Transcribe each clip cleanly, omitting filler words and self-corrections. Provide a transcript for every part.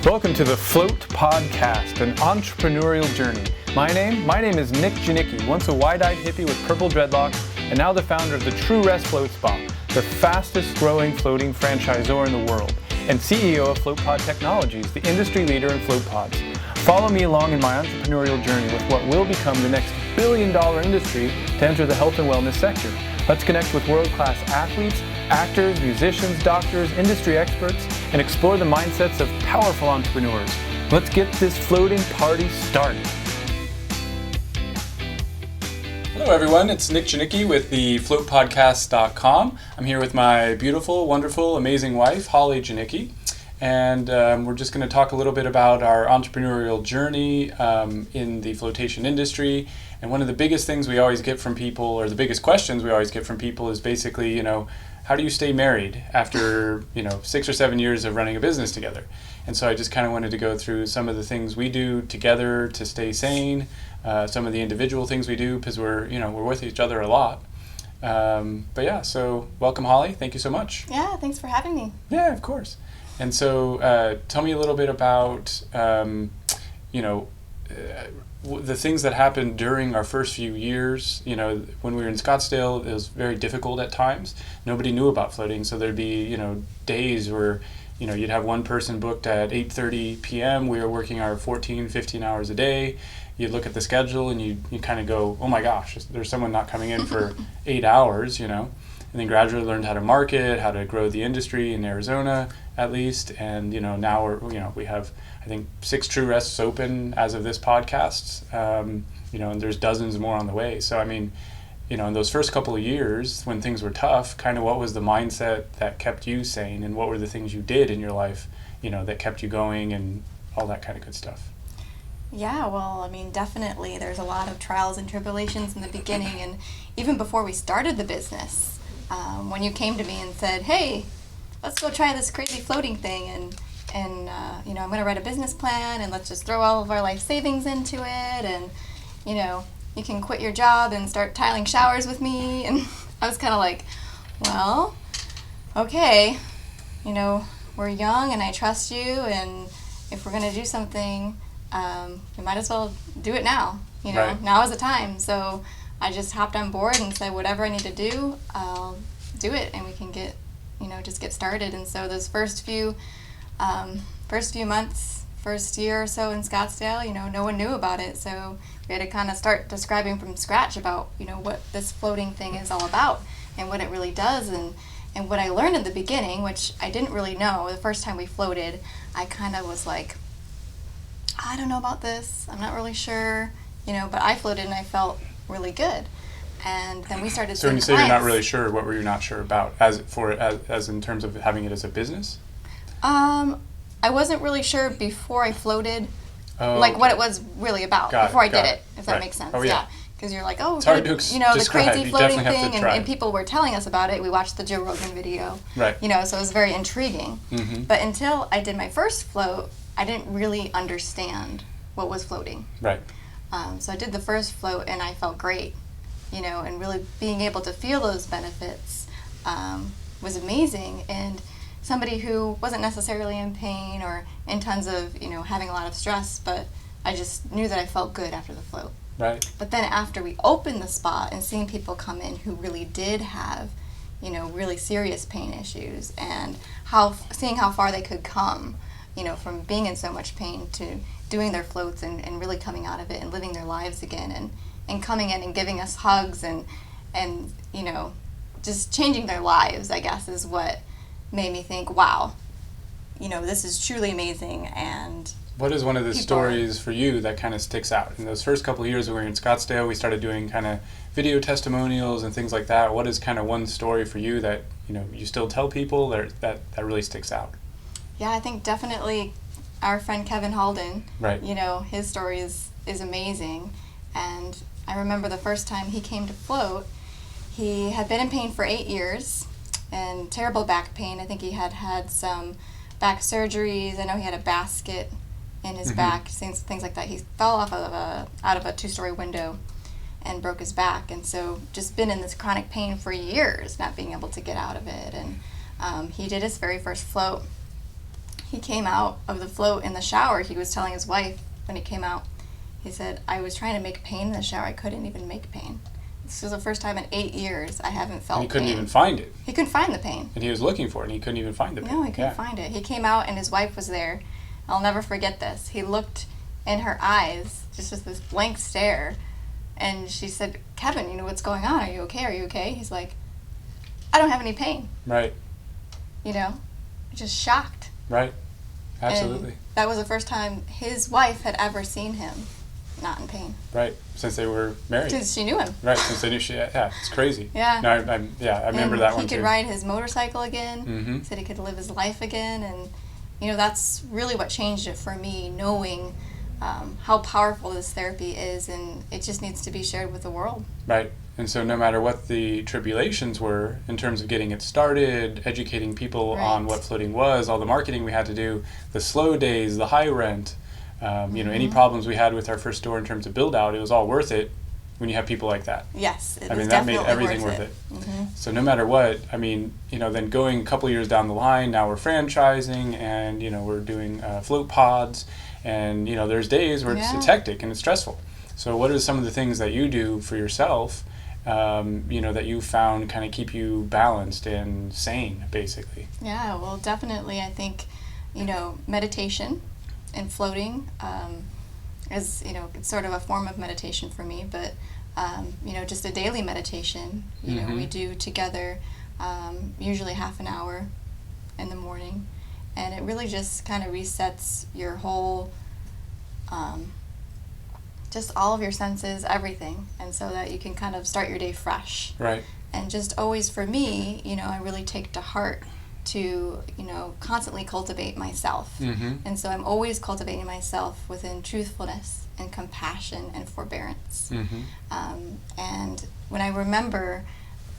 Welcome to the Float Podcast, an entrepreneurial journey. My name is Nick Janicki, once a wide-eyed hippie with purple dreadlocks, and now the founder of the True Rest Float Spa, the fastest growing floating franchisor in the world, and CEO of FloatPod Technologies, the industry leader in float pods. Follow me along in my entrepreneurial journey with what will become the next billion-dollar industry to enter the health and wellness sector. Let's connect with world-class athletes, actors, musicians, doctors, industry experts, and explore the mindsets of powerful entrepreneurs. Let's get this floating party started. Hello everyone, it's Nick Janicki with the floatpodcast.com. I'm here with my beautiful, wonderful, amazing wife, Holly Janicki. And we're just going to talk a little bit about our entrepreneurial journey in the flotation industry. And one of the biggest things we always get from people, or the biggest questions we always get from people is basically, how do you stay married after, 6 or 7 years of running a business together? And so I just kind of wanted to go through some of the things we do together to stay sane, some of the individual things we do because we're with each other a lot. So welcome, Holly. Thank you so much. Yeah, thanks for having me. Yeah, of course. And so tell me a little bit about, the things that happened during our first few years. When we were in Scottsdale, it was very difficult at times. Nobody knew about floating, so there'd be, days where, you'd have one person booked at 8:30 p.m. We were working our 14, 15 hours a day. You'd look at the schedule and you kind of go, oh my gosh, there's someone not coming in for 8 hours, And then gradually learned how to market, how to grow the industry in Arizona, at least. And, now we have, I think, 6 True Rests open as of this podcast, and there's dozens more on the way. So, in those first couple of years when things were tough, kind of what was the mindset that kept you sane, and what were the things you did in your life, that kept you going and all that kind of good stuff? Yeah, well, definitely there's a lot of trials and tribulations in the beginning, and even before we started the business, when you came to me and said, hey, let's go try this crazy floating thing, and I'm going to write a business plan, and let's just throw all of our life savings into it, and, you can quit your job and start tiling showers with me. And I was kind of like, well, okay, we're young and I trust you, and if we're going to do something, we might as well do it now. Right. Now is the time. So I just hopped on board and said, whatever I need to do, I'll do it, and we can get, just get started. And so those first few months, first year or so in Scottsdale, no one knew about it. So we had to kind of start describing from scratch about, what this floating thing is all about and what it really does. And what I learned in the beginning, which I didn't really know, the first time we floated, I kind of was like, I don't know about this. I'm not really sure, but I floated and I felt really good. And then we started. So when you say you're not really sure, what were you not sure about, as in terms of having it as a business? I wasn't really sure before I floated, what it was really about before I did it, if that makes sense. Oh, yeah. Because you're like, oh, it's hard to the crazy floating thing, and people were telling us about it. We watched the Joe Rogan video, right? So it was very intriguing. Mm-hmm. But until I did my first float, I didn't really understand what was floating. Right. So I did the first float and I felt great, and really being able to feel those benefits was amazing. And somebody who wasn't necessarily in pain or in tons of, having a lot of stress, but I just knew that I felt good after the float. Right. But then after we opened the spa and seeing people come in who really did have, really serious pain issues, and seeing how far they could come, from being in so much pain to doing their floats and really coming out of it and living their lives again, and coming in and giving us hugs and just changing their lives, I guess, is what made me think, wow, this is truly amazing. And what is one of the stories for you that kind of sticks out? In those first couple of years we were in Scottsdale, we started doing kind of video testimonials and things like that. What is kind of one story for you that, you still tell people that really sticks out? Yeah, I think definitely our friend Kevin Halden. Right. His story is amazing. And I remember the first time he came to float, he had been in pain for 8 years and terrible back pain. I think he had some back surgeries. I know he had a basket in his back, things like that. He fell off out of a 2-story window and broke his back, and so just been in this chronic pain for years, not being able to get out of it. And he did his very first float. he came out of the float in the shower. He was telling his wife when he came out, he said, I was trying to make pain in the shower. I couldn't even make pain. This was the first time in 8 years I haven't felt pain. He couldn't even find it. He couldn't find the pain. And he was looking for it, and he couldn't even find the pain. No, he couldn't find it. He came out, and his wife was there. I'll never forget this. He looked in her eyes, just with this blank stare, and she said, Kevin, you know what's going on? Are you okay? Are you okay? He's like, I don't have any pain. Right. You know? Just shocked. Right. Absolutely. And that was the first time his wife had ever seen him not in pain. Right. Since they were married. Since she knew him. Right. Since they knew it's crazy. Yeah. No, I remember that one too. He could ride his motorcycle again. Mm-hmm. He said he could live his life again. And, you know, that's really what changed it for me, knowing how powerful this therapy is, and it just needs to be shared with the world. Right. And so no matter what the tribulations were in terms of getting it started, educating people on what floating was, all the marketing we had to do, the slow days, the high rent, you know, any problems we had with our first store in terms of build out, it was all worth it when you have people like that. Yes, I mean, that made everything worth it. Mm-hmm. So no matter what, I mean, you know, then going a couple years down the line, now we're franchising, and, you know, we're doing float pods, and, you know, there's days where it's hectic and it's stressful. So what are some of the things that you do for yourself, you know, that you found kind of keep you balanced and sane, basically? Yeah, well, definitely, I think, you know, meditation and floating is, you know, it's sort of a form of meditation for me, but, you know, just a daily meditation, you know, we do together, usually half an hour in the morning, and it really just kind of resets your whole, just all of your senses, everything, and so that you can kind of start your day fresh. Right. And just always, for me, you know, I really take to heart to, you know, constantly cultivate myself. And so I'm always cultivating myself within truthfulness and compassion and forbearance. And when I remember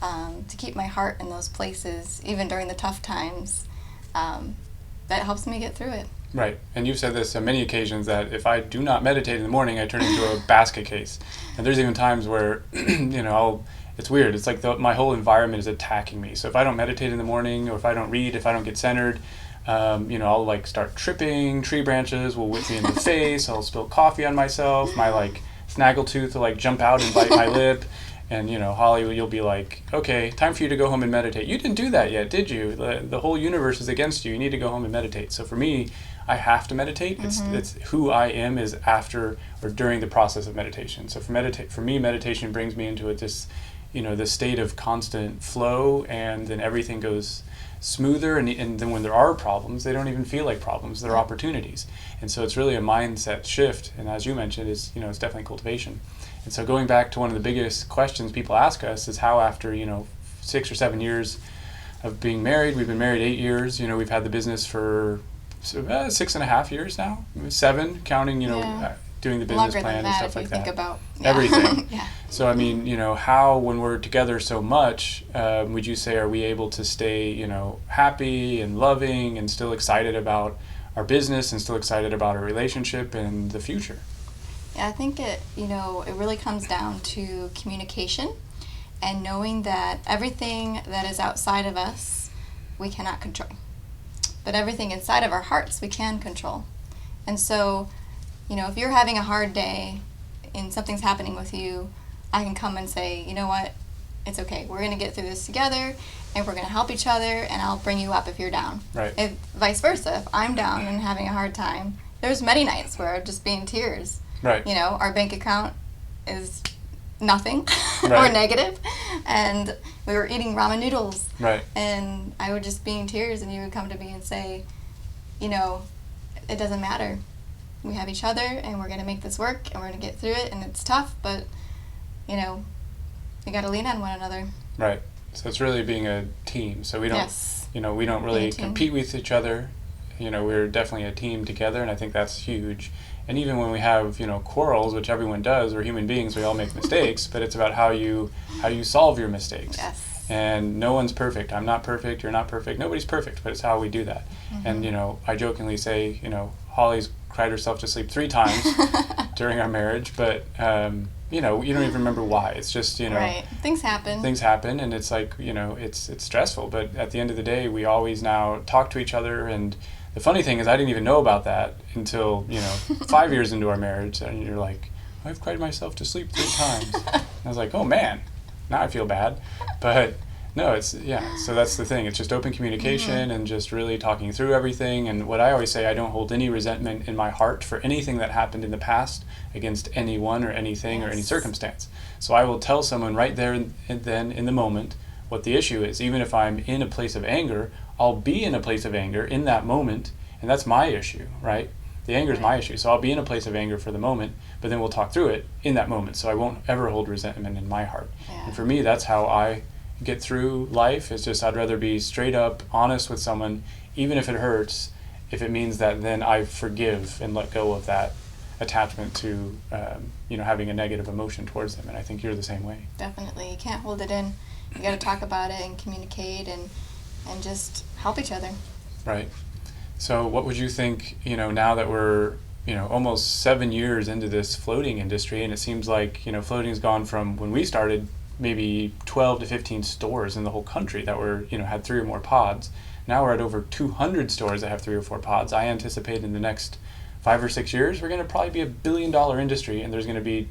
to keep my heart in those places, even during the tough times, that helps me get through it. Right. And you've said this on many occasions that if I do not meditate in the morning, I turn into a basket case. And there's even times where, you know, it's weird. It's like my whole environment is attacking me. So if I don't meditate in the morning, or if I don't read, if I don't get centered, you know, I'll like start tripping. Tree branches will whip me in the face. I'll spill coffee on myself. My like snaggletooth will like jump out and bite my lip. And, you know, Holly, you'll be like, okay, time for you to go home and meditate. You didn't do that yet, did you? The whole universe is against you. You need to go home and meditate. So for me, I have to meditate. It's who I am is after or during the process of meditation. So for me, meditation brings me into this state of constant flow, and then everything goes smoother. And then when there are problems, they don't even feel like problems. They're opportunities. And so it's really a mindset shift. And as you mentioned, it's definitely cultivation. And so going back to one of the biggest questions people ask us is how, after 6 or 7 years of being married, we've been married 8 years. You know, we've had the business for 6.5 years now, 7 counting. Doing the business plan and stuff like that. Think about everything. So I mean, how, when we're together so much, would you say, are we able to stay, happy and loving and still excited about our business and still excited about our relationship and the future? Yeah, I think it really comes down to communication and knowing that everything that is outside of us, we cannot control. But everything inside of our hearts, we can control. And so, if you're having a hard day and something's happening with you, I can come and say, you know what, it's okay. We're going to get through this together, and we're going to help each other, and I'll bring you up if you're down. Right. If vice versa, if I'm down and having a hard time, there's many nights where I'd just be in tears. Right. Our bank account is nothing right. or negative, and we were eating ramen noodles. Right. And I would just be in tears, and you would come to me and say, it doesn't matter. We have each other, and we're going to make this work, and we're going to get through it, and it's tough, but, we got to lean on one another. Right. So it's really being a team. So we don't, yes. We don't really compete with each other. We're definitely a team together, and I think that's huge. And even when we have, quarrels, which everyone does, we're human beings, we all make mistakes, but it's about how you solve your mistakes. Yes. And no one's perfect. I'm not perfect, you're not perfect, nobody's perfect, but it's how we do that. Mm-hmm. And, I jokingly say, Holly's cried herself to sleep 3 times during our marriage, but, you don't even remember why. It's just, Right. Things happen, and it's like, it's stressful, but at the end of the day, we always now talk to each other, and the funny thing is I didn't even know about that until, 5 years into our marriage, and you're like, I've cried myself to sleep 3 times. I was like, oh man, now I feel bad. But no, so that's the thing. It's just open communication and just really talking through everything. And what I always say, I don't hold any resentment in my heart for anything that happened in the past against anyone or anything or any circumstance. So I will tell someone right there and then in the moment what the issue is. Even if I'm in a place of anger, I'll be in a place of anger in that moment, and that's my issue, right? The anger is my issue. So I'll be in a place of anger for the moment, but then we'll talk through it in that moment. So I won't ever hold resentment in my heart. Yeah. And for me, that's how I get through life. It's just I'd rather be straight up honest with someone, even if it hurts, if it means that then I forgive and let go of that attachment to having a negative emotion towards them. And I think you're the same way. Definitely. You can't hold it in. You got to talk about it and communicate and just help each other. Right. So what would you think, now that we're, almost 7 years into this floating industry, and it seems like, floating's gone from when we started maybe 12 to 15 stores in the whole country that were, had 3 or more pods. Now we're at over 200 stores that have 3 or 4 pods. I anticipate in the next 5 or 6 years, we're going to probably be a $1 billion industry, and there's going to be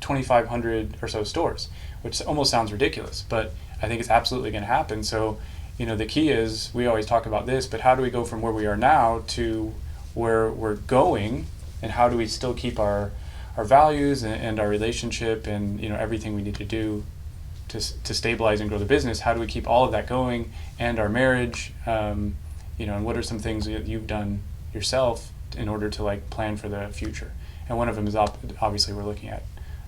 2,500 or so stores, which almost sounds ridiculous, but I think it's absolutely going to happen. So, the key is, we always talk about this, but how do we go from where we are now to where we're going, and how do we still keep our values and our relationship and, everything we need to do to stabilize and grow the business? How do we keep all of that going, and our marriage, and what are some things that you've done yourself in order to plan for the future? And one of them is obviously we're looking at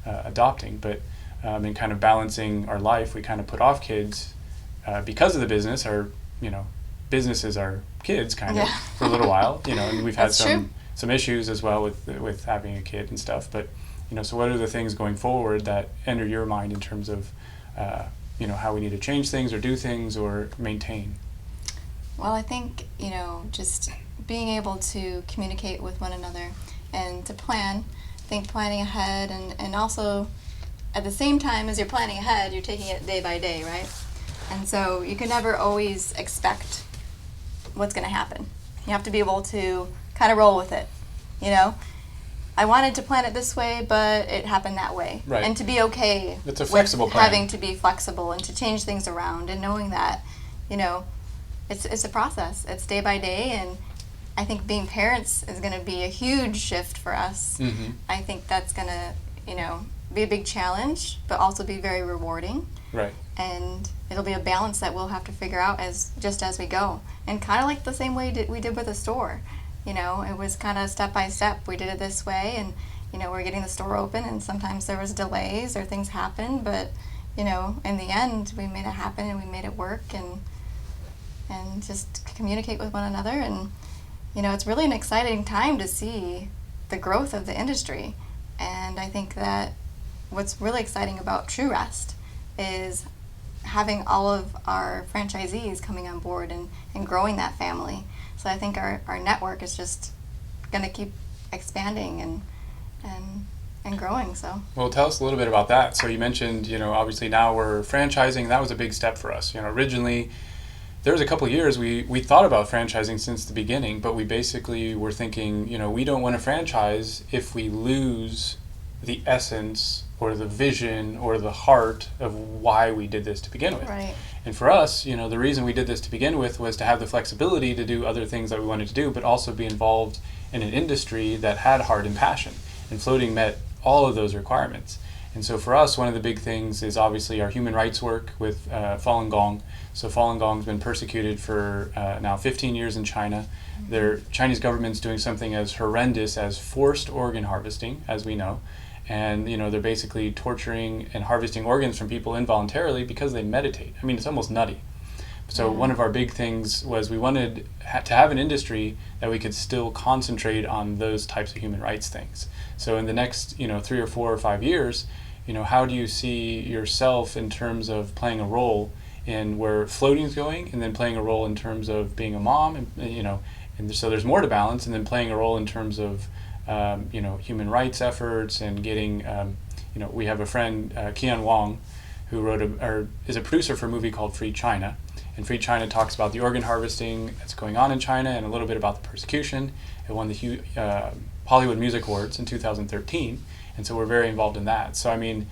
adopting, but in kind of balancing our life, we kind of put off kids because of the business. Our businesses are kids kind of for a little while, and we've had some issues as well with having a kid and stuff. But so what are the things going forward that enter your mind in terms of how we need to change things or do things or maintain? Well, I think just being able to communicate with one another and to plan. I think planning ahead and also at the same time as you're planning ahead, you're taking it day by day, right? And so you can never always expect what's going to happen. You have to be able to kind of roll with it, I wanted to plan it this way, but it happened that way. Right. And to be okay it's a flexible with plan. Having to be flexible and to change things around and knowing that, it's a process. It's day by day, and I think being parents is going to be a huge shift for us. Mm-hmm. I think that's going to, be a big challenge, but also be very rewarding. Right. And it'll be a balance that we'll have to figure out as we go. And kind of like the same way we did with the store. It was kind of step by step. We did it this way, and, we're getting the store open, and sometimes there was delays or things happened, but, in the end, we made it happen, and we made it work, and just communicate with one another. And, it's really an exciting time to see the growth of the industry. And I think that what's really exciting about True Rest is having all of our franchisees coming on board and growing that family. So I think our network is just going to keep expanding and growing. So. Well, tell us a little bit about that. So you mentioned, obviously now we're franchising. That was a big step for us. Originally, there was a couple of years we thought about franchising since the beginning, but we basically were thinking, we don't want to franchise if we lose the essence or the vision or the heart of why we did this to begin with. Right. And for us, the reason we did this to begin with was to have the flexibility to do other things that we wanted to do, but also be involved in an industry that had heart and passion. And floating met all of those requirements. And so for us, one of the big things is obviously our human rights work with Falun Gong. So Falun Gong's been persecuted for now 15 years in China. Mm-hmm. The Chinese government's doing something as horrendous as forced organ harvesting, as we know. And they're basically torturing and harvesting organs from people involuntarily because they meditate. I mean, it's almost nutty. So one of our big things was we wanted to have an industry that we could still concentrate on those types of human rights things. So in the next 3 or 4 or 5 years, how do you see yourself in terms of playing a role in where floating is going, and then playing a role in terms of being a mom, and so there's more to balance, and then playing a role in terms of human rights efforts and getting, we have a friend, Kian Wong, who is a producer for a movie called Free China, And Free China talks about the organ harvesting that's going on in China and a little bit about the persecution. It won the Hollywood Music Awards in 2013, and so we're very involved in that. So I mean,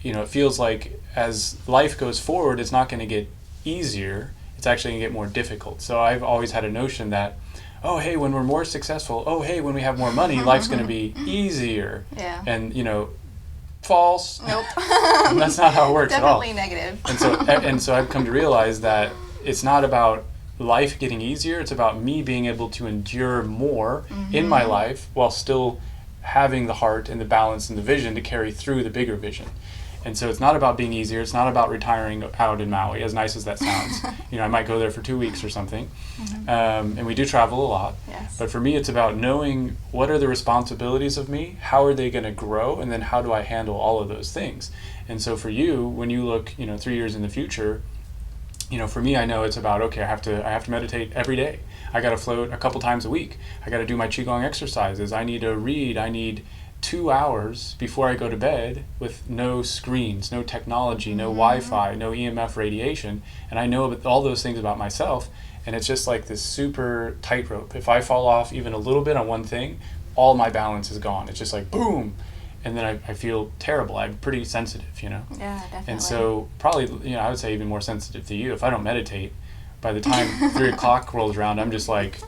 it feels like as life goes forward, it's not going to get easier. It's actually going to get more difficult. So I've always had a notion that, oh, hey, when we're more successful, oh, hey, when we have more money, life's going to be easier. Yeah. And, false. Nope. That's not how it works at all. Definitely negative. And so I've come to realize that it's not about life getting easier. It's about me being able to endure more in my life while still having the heart and the balance and the vision to carry through the bigger vision. And so it's not about being easier. It's not about retiring out in Maui, as nice as that sounds. I might go there for 2 weeks or something. And we do travel a lot. Yes. But for me, it's about knowing what are the responsibilities of me, how are they going to grow, and then how do I handle all of those things. And so for you, when you look, 3 years in the future, for me, I know it's about, okay, I have to meditate every day. I got to float a couple times a week. I got to do my Qigong exercises. I need to read. I need 2 hours before I go to bed with no screens, no technology, no Wi-Fi, no EMF radiation. And I know all those things about myself. And it's just like this super tightrope. If I fall off even a little bit on one thing, all my balance is gone. It's just like boom. And then I feel terrible. I'm pretty sensitive, Yeah, definitely. And so probably, I would say even more sensitive to you. If I don't meditate, by the time 3 o'clock rolls around, I'm just like,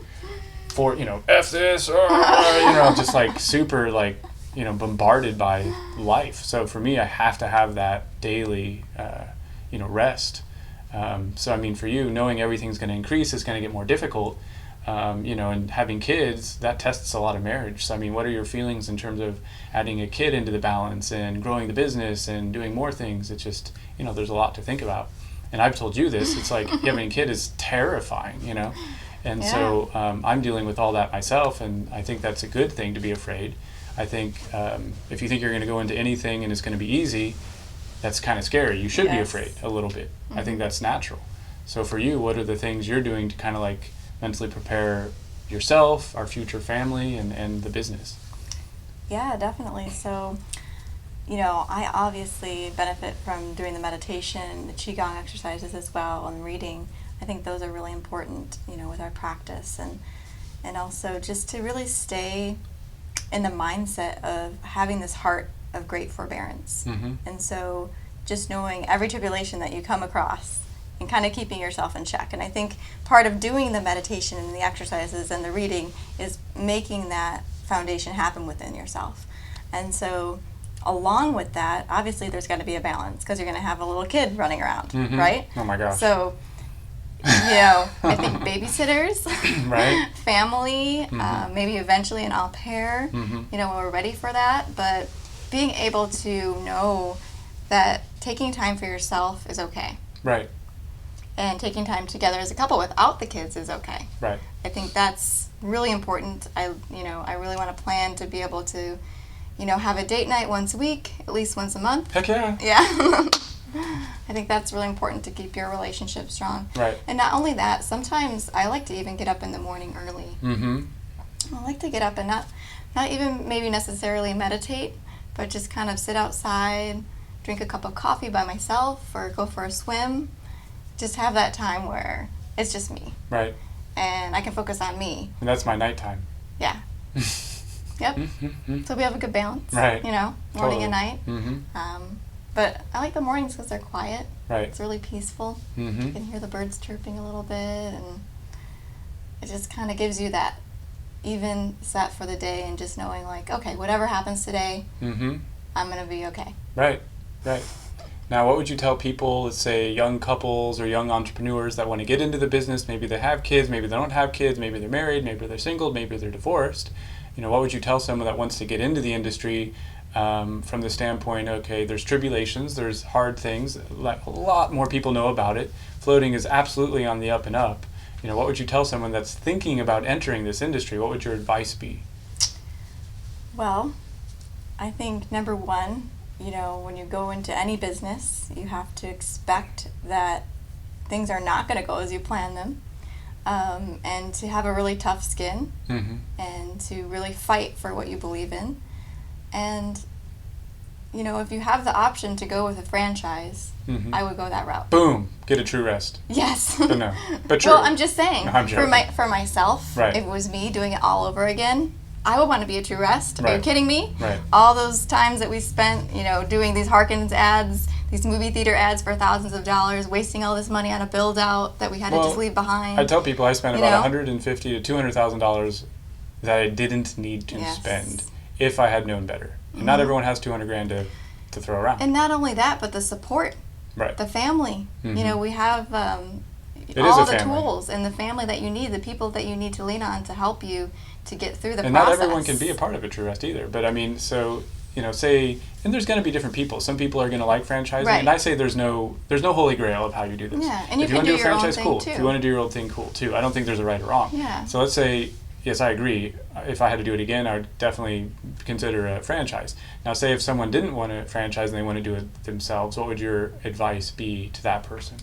F this, just like super like, bombarded by life. So for me, I have to have that daily, rest. So I mean, for you, knowing everything's going to increase is going to get more difficult. And having kids, that tests a lot of marriage. So I mean, what are your feelings in terms of adding a kid into the balance and growing the business and doing more things? It's just, there's a lot to think about. And I've told you this, it's like having a kid is terrifying, And so I'm dealing with all that myself, and I think that's a good thing to be afraid. I think if you think you're going to go into anything and it's going to be easy, that's kind of scary. You should be afraid a little bit. I think that's natural. So for you, what are the things you're doing to kind of like mentally prepare yourself, our future family, and the business? Yeah, definitely. So, I obviously benefit from doing the meditation, the Qigong exercises as well, and reading. I think those are really important, with our practice. And also just to really stay in the mindset of having this heart of great forbearance. And so just knowing every tribulation that you come across and kind of keeping yourself in check. And I think part of doing the meditation and the exercises and the reading is making that foundation happen within yourself. And so along with that, obviously there's got to be a balance because you're going to have a little kid running around, right? Oh my gosh. So, I think babysitters, right? Family, maybe eventually an au pair, when we're ready for that. But being able to know that taking time for yourself is okay. Right. And taking time together as a couple without the kids is okay. Right. I think that's really important. I really want to plan to be able to, have a date night once a week, at least once a month. Heck yeah. Yeah. I think that's really important to keep your relationship strong. Right. And not only that, sometimes I like to even get up in the morning early. I like to get up and not even maybe necessarily meditate, but just kind of sit outside, drink a cup of coffee by myself, or go for a swim. Just have that time where it's just me. Right. And I can focus on me. And that's my nighttime. Yeah. Yep. So we have a good balance. Right. Morning Totally. and night. But I like the mornings because they're quiet. Right. It's really peaceful. You can hear the birds chirping a little bit, and it just kind of gives you that even set for the day, and just knowing like, okay, whatever happens today, I'm going to be okay. Right. Now, what would you tell people, let's say young couples or young entrepreneurs that want to get into the business? Maybe they have kids, maybe they don't have kids, maybe they're married, maybe they're single, maybe they're divorced. What would you tell someone that wants to get into the industry from the standpoint, okay, there's tribulations, there's hard things, a lot more people know about it. Floating is absolutely on the up and up. What would you tell someone that's thinking about entering this industry? What would your advice be? Well, I think number one, when you go into any business, you have to expect that things are not going to go as you plan them, and to have a really tough skin, and to really fight for what you believe in. And if you have the option to go with a franchise, I would go that route. Boom, get a True Rest. Yes. But no, but true. Well, I'm just saying, No, I'm joking. for myself, Right. if it was me doing it all over again, I would want to be a True Rest. Are you Right. kidding me? Right. All those times that we spent, doing these Harkins ads, these movie theater ads for thousands of dollars, wasting all this money on a build out that we had to just leave behind. I tell people I spent You about know? $150,000 to $200,000 that I didn't need to Yes. spend if I had known better. And not everyone has $200,000 to throw around. And not only that, but the support, Right. the family. We have is all a the family. tools and the family that you need, the people that you need to lean on to help you to get through the And process. not everyone can be a part of a True Rest either. But I mean, so, say, and there's going to be different people. Some people are going to like franchising. Right. And I say there's no holy grail of how you do this. Yeah, and you if can want do to do a your own franchise, thing, cool. too. If you want to do your own thing, cool too. I don't think there's a right or wrong. Yeah. So let's say, yes, I agree. If I had to do it again, I would definitely consider a franchise. Now, say if someone didn't want to franchise and they want to do it themselves, what would your advice be to that person?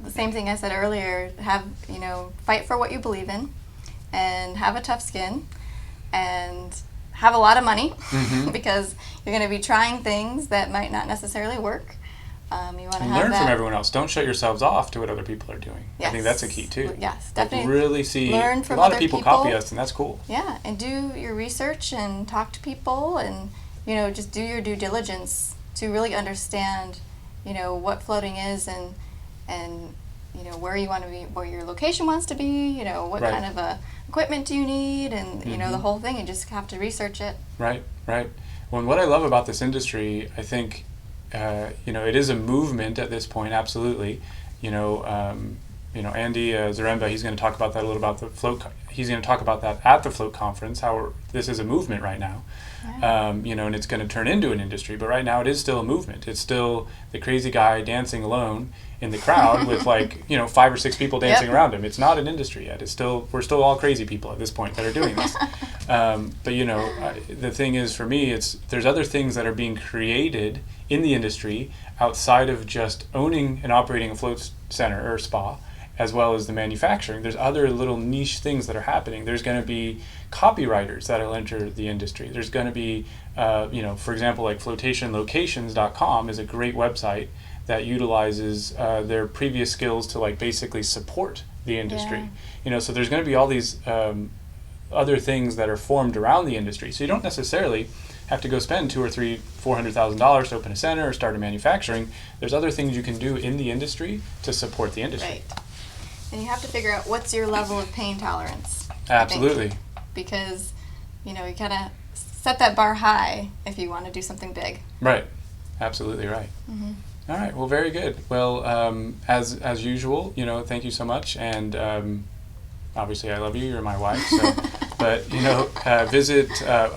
The same thing I said earlier, fight for what you believe in and have a tough skin and have a lot of money because you're going to be trying things that might not necessarily work. You want to And have learn that. from everyone else. Don't shut yourselves off to what other people are doing. I think that's a key too. Yes, Like definitely. really see learn a from lot other of people copy us, and that's cool. Yeah, and do your research and talk to people and, just do your due diligence to really understand, what floating is and where you want to be, where your location wants to be, what Right. kind of equipment do you need and, the whole thing. You just have to research it. Right. Well, and what I love about this industry, I think, it is a movement at this point, absolutely. Andy Zaremba, he's going to talk about that a little about the float. He's going to talk about that at the Float conference, how this is a movement right now. Yeah. And it's going to turn into an industry. But right now it is still a movement. It's still the crazy guy dancing alone in the crowd with 5 or 6 people dancing Yep. around him. It's not an industry yet. We're still all crazy people at this point that are doing this. The thing is, for me, there's other things that are being created in the industry outside of just owning and operating a float center or spa, as well as the manufacturing. There's other little niche things that are happening. There's going to be copywriters that will enter the industry. There's going to be, for example, like flotationlocations.com is a great website that utilizes their previous skills to basically support the industry. So there's going to be all these other things that are formed around the industry. So you don't necessarily have to go spend $200,000 or $400,000 to open a center or start a manufacturing. There's other things you can do in the industry to support the industry. Right. And you have to figure out what's your level of pain tolerance. Absolutely. Because, you kind of set that bar high if you want to do something big. Right. Absolutely right. Mm-hmm. All right. Well, very good. Well, as usual, thank you so much. And obviously, I love you. You're my wife. So, but visit.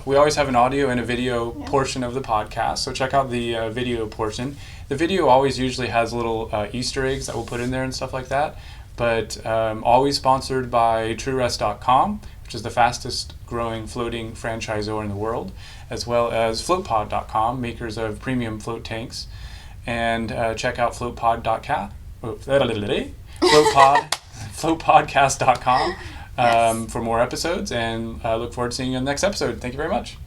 We always have an audio and a video portion of the podcast. So check out the video portion. The video always usually has little Easter eggs that we'll put in there and stuff like that. But always sponsored by TrueRest.com, which is the fastest growing floating franchisor in the world, as well as FloatPod.com, makers of premium float tanks. And check out floatpodcast.com for more episodes. And look forward to seeing you on the next episode. Thank you very much.